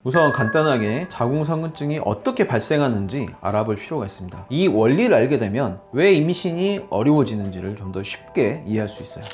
우선 간단하게 자궁선근증이 어떻게 발생하는지 알아볼 필요가 있습니다. 이 원리를 알게 되면 왜 임신이 어려워지는지를 좀 더 쉽게 이해할 수 있어요.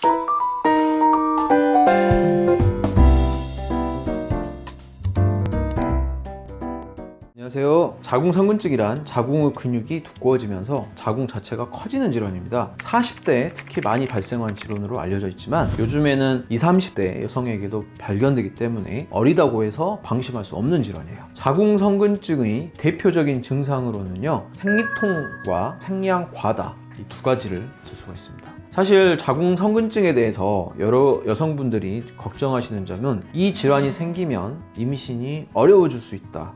안녕하세요. 자궁선근증이란 자궁의 근육이 두꺼워지면서 자궁 자체가 커지는 질환입니다. 40대에 특히 많이 발생하는 질환으로 알려져 있지만 요즘에는 20, 30대 여성에게도 발견되기 때문에 어리다고 해서 방심할 수 없는 질환이에요. 자궁선근증의 대표적인 증상으로는요, 생리통과 생리양 과다, 이 두 가지를 들 수가 있습니다. 사실 자궁선근증에 대해서 여러 여성분들이 걱정하시는 점은 이 질환이 생기면 임신이 어려워질 수 있다,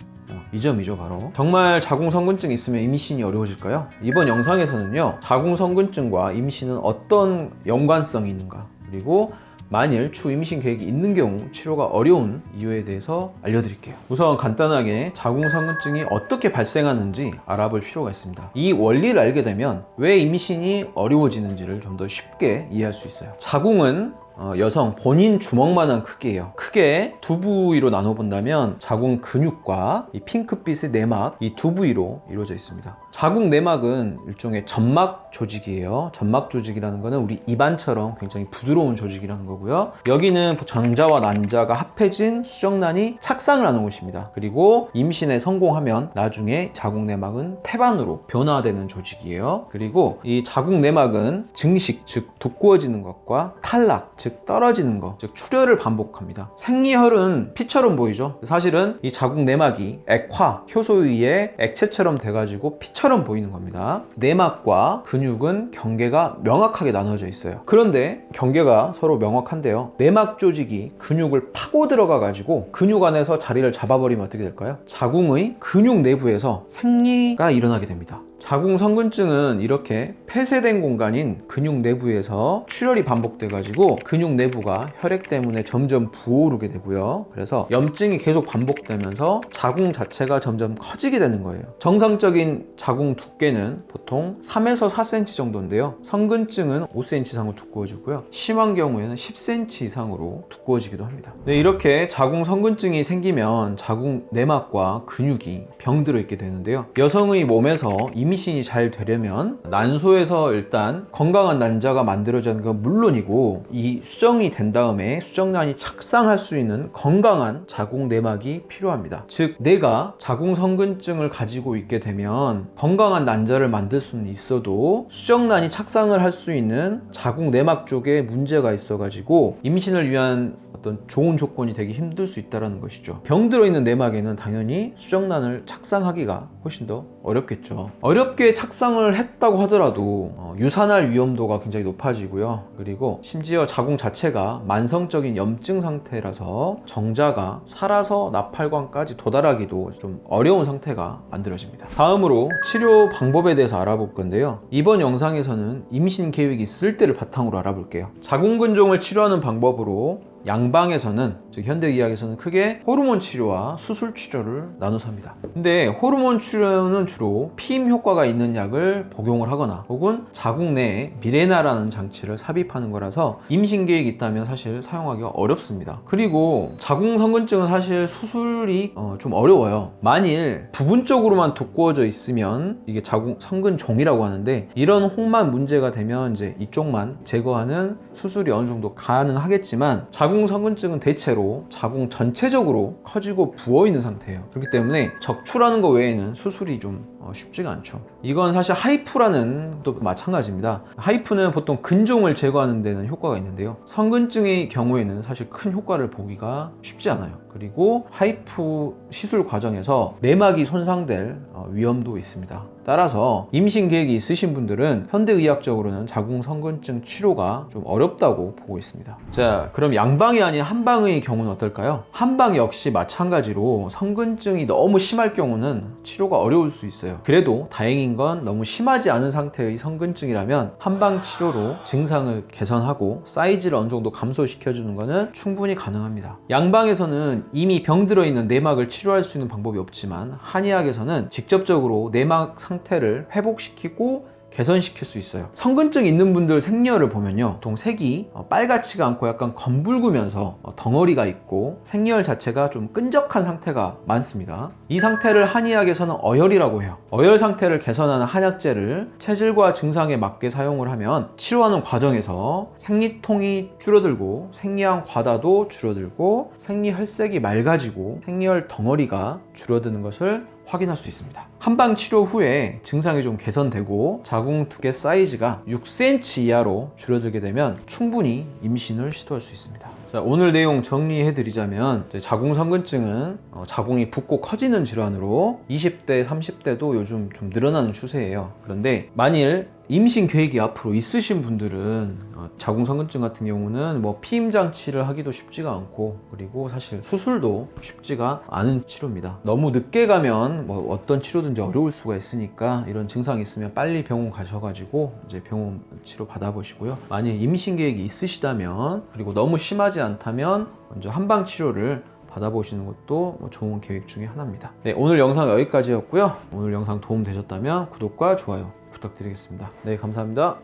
이 점이죠. 바로 정말 자궁선근증이 있으면 임신이 어려워질까요? 이번 영상에서는요, 자궁선근증과 임신은 어떤 연관성이 있는가, 그리고 만일 추후 임신 계획이 있는 경우 치료가 어려운 이유에 대해서 알려드릴게요. 우선 간단하게 자궁선근증이 어떻게 발생하는지 알아볼 필요가 있습니다. 이 원리를 알게 되면 왜 임신이 어려워지는지를 좀 더 쉽게 이해할 수 있어요. 자궁은 여성 본인 주먹만한 크기예요. 크게 두 부위로 나눠 본다면 자궁 근육과 이 핑크빛의 내막, 이 두 부위로 이루어져 있습니다. 자궁 내막은 일종의 점막 조직이에요. 점막 조직이라는 거는 우리 입안처럼 굉장히 부드러운 조직이라는 거고요. 여기는 정자와 난자가 합해진 수정란이 착상을 하는 곳입니다. 그리고 임신에 성공하면 나중에 자궁 내막은 태반으로 변화되는 조직이에요. 그리고 이 자궁 내막은 증식, 즉 두꺼워지는 것과 탈락, 즉 떨어지는 것, 즉 출혈을 반복합니다. 생리혈은 피처럼 보이죠. 사실은 이 자궁 내막이 액화, 효소에 의해 액체처럼 돼가지고 피처럼 보이는 겁니다. 내막과 근육은 경계가 명확하게 나눠져 있어요. 그런데 경계가 서로 명확한데요, 내막 조직이 근육을 파고 들어가 가지고 근육 안에서 자리를 잡아버리면 어떻게 될까요? 자궁의 근육 내부에서 생리가 일어나게 됩니다. 자궁선근증은 이렇게 폐쇄된 공간인 근육 내부에서 출혈이 반복돼 가지고 근육 내부가 혈액 때문에 점점 부어오르게 되고요. 그래서 염증이 계속 반복되면서 자궁 자체가 점점 커지게 되는 거예요. 정상적인 자궁 두께는 보통 3에서 4cm 정도인데요, 선근증은 5cm 이상으로 두꺼워지고요, 심한 경우에는 10cm 이상으로 두꺼워지기도 합니다. 네, 이렇게 자궁선근증이 생기면 자궁 내막과 근육이 병들어 있게 되는데요, 여성의 몸에서 임신이 잘 되려면 난소에서 일단 건강한 난자가 만들어지는 건 물론이고, 이 수정이 된 다음에 수정란이 착상할 수 있는 건강한 자궁 내막이 필요합니다. 즉, 내가 자궁선근증을 가지고 있게 되면 건강한 난자를 만들 수는 있어도 수정란이 착상을 할 수 있는 자궁 내막 쪽에 문제가 있어가지고 임신을 위한 어떤 좋은 조건이 되기 힘들 수 있다는 것이죠. 병들어 있는 내막에는 당연히 수정란을 착상하기가 훨씬 더 어렵겠죠. 어렵게 착상을 했다고 하더라도 유산할 위험도가 굉장히 높아지고요. 그리고 심지어 자궁 자체가 만성적인 염증 상태라서 정자가 살아서 나팔관까지 도달하기도 좀 어려운 상태가 만들어집니다. 다음으로 치료 방법에 대해서 알아볼 건데요, 이번 영상에서는 임신 계획이 있을 때를 바탕으로 알아볼게요. 자궁근종을 치료하는 방법으로 양방에서는, 즉 현대의학에서는 크게 호르몬 치료와 수술 치료를 나눠서 합니다. 근데 호르몬 치료는 주로 피임 효과가 있는 약을 복용을 하거나 혹은 자궁 내에 미레나라는 장치를 삽입하는 거라서 임신 계획이 있다면 사실 사용하기가 어렵습니다. 그리고 자궁선근증은 사실 수술이 좀 어려워요. 만일 부분적으로만 두꺼워져 있으면 이게 자궁선근종이라고 하는데, 이런 혹만 문제가 되면 이제 이쪽만 제거하는 수술이 어느 정도 가능하겠지만, 자궁선근증은 대체로 자궁 전체적으로 커지고 부어있는 상태예요. 그렇기 때문에 적출하는 것 외에는 수술이 좀 쉽지가 않죠. 이건 사실 하이프라는 또 마찬가지입니다. 하이프는 보통 근종을 제거하는 데는 효과가 있는데요, 선근증의 경우에는 사실 큰 효과를 보기가 쉽지 않아요. 그리고 하이프 시술 과정에서 내막이 손상될 위험도 있습니다. 따라서 임신 계획이 있으신 분들은 현대의학적으로는 자궁선근증 치료가 좀 어렵다고 보고 있습니다. 자, 그럼 양방이 아닌 한방의 경우는 어떨까요? 한방 역시 마찬가지로 선근증이 너무 심할 경우는 치료가 어려울 수 있어요. 그래도 다행인 건 너무 심하지 않은 상태의 선근증이라면 한방 치료로 증상을 개선하고 사이즈를 어느 정도 감소시켜주는 것은 충분히 가능합니다. 양방에서는 이미 병들어 있는 내막을 치료할 수 있는 방법이 없지만, 한의학에서는 직접적으로 내막 상태를 회복시키고 개선시킬 수 있어요. 성근증 있는 분들 생리혈을 보면요, 보통 색이 빨갛지가 않고 약간 검붉으면서 덩어리가 있고 생리혈 자체가 좀 끈적한 상태가 많습니다. 이 상태를 한의학에서는 어혈이라고 해요. 어혈 상태를 개선하는 한약재를 체질과 증상에 맞게 사용을 하면 치료하는 과정에서 생리통이 줄어들고 생리양 과다도 줄어들고 생리혈색이 맑아지고 생리혈 덩어리가 줄어드는 것을 확인할 수 있습니다. 한방 치료 후에 증상이 좀 개선되고 자궁 두께 사이즈가 6cm 이하로 줄어들게 되면 충분히 임신을 시도할 수 있습니다. 자, 오늘 내용 정리해 드리자면 자궁 성근증은 자궁이 붓고 커지는 질환으로 20대, 30대도 요즘 좀 늘어나는 추세예요. 그런데 만일 임신 계획이 앞으로 있으신 분들은 자궁 성근증 같은 경우는 뭐 피임 장치를 하기도 쉽지가 않고, 그리고 사실 수술도 쉽지가 않은 치료입니다. 너무 늦게 가면 뭐 어떤 치료든지 어려울 수가 있으니까 이런 증상이 있으면 빨리 병원 가셔가지고 이제 병원 치료 받아보시고요. 만일 임신 계획이 있으시다면, 그리고 너무 심하지 않다면 먼저 한방 치료를 받아보시는 것도 좋은 계획 중에 하나입니다. 네, 오늘 영상 여기까지였고요. 오늘 영상 도움 되셨다면 구독과 좋아요 부탁드리겠습니다. 네, 감사합니다.